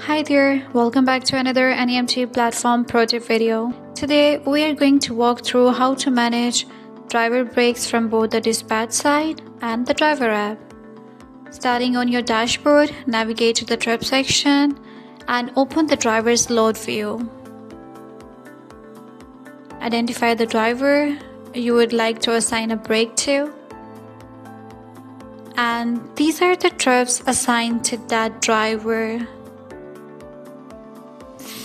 Hi there, welcome back to another NEMT platform pro tip video. Today we are going to walk through how to manage driver brakes from both the dispatch side and the driver app. Starting on your dashboard, navigate to the trip section and open the driver's load view. Identify the driver you would like to assign a brake to. And these are the trips assigned to that driver.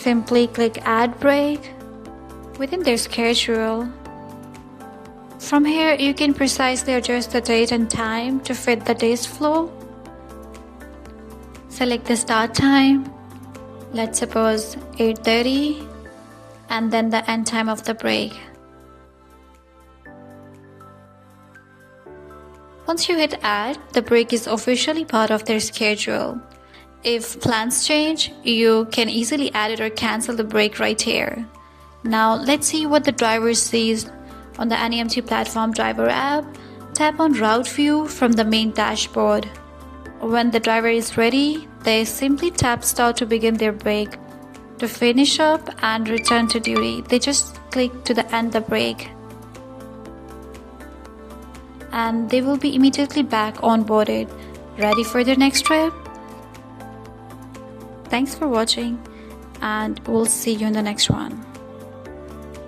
Simply click Add Brake within their schedule. From here, you can precisely adjust the date and time to fit the day's flow. Select the start time, let's suppose 8:30, and then the end time of the brake. Once you hit Add, the brake is officially part of their schedule. If plans change, you can easily add it or cancel the brake right here. Now let's see what the driver sees on the NEMT platform driver app. Tap on Route View from the main dashboard. When the driver is ready, they simply tap Start to begin their brake. To finish up and return to duty, they just click to end the brake. And they will be immediately back onboarded, ready for their next trip. Thanks for watching, and we'll see you in the next one.